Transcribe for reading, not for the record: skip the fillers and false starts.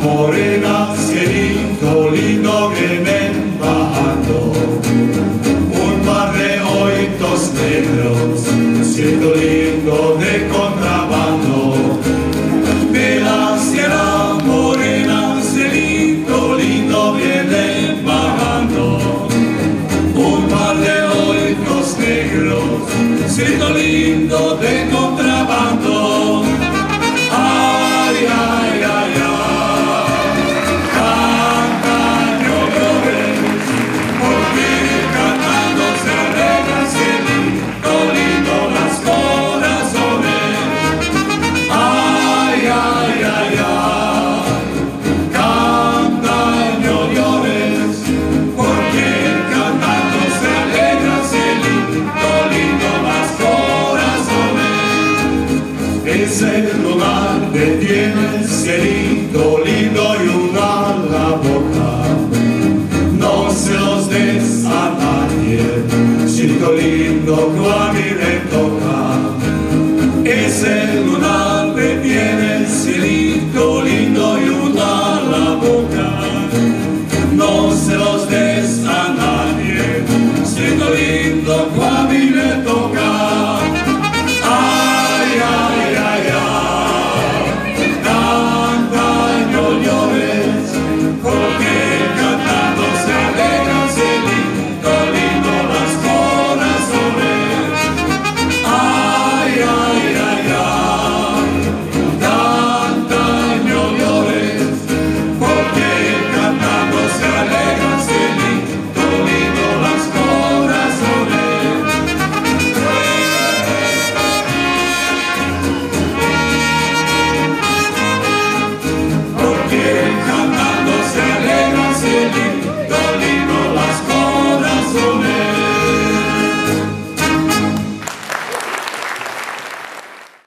Morena, cielito lindo que ven bajando, un par de ojitos negros, cielo lindo de contrabando. De la sierra morena, cielito lindo viene bajando, un par de ojitos negros, cielo lindo de contrabando. Ay, ay, ay, ay. Ese lugar que tiene cielito lindo y una la boca, no se los des a nadie, cielito lindo.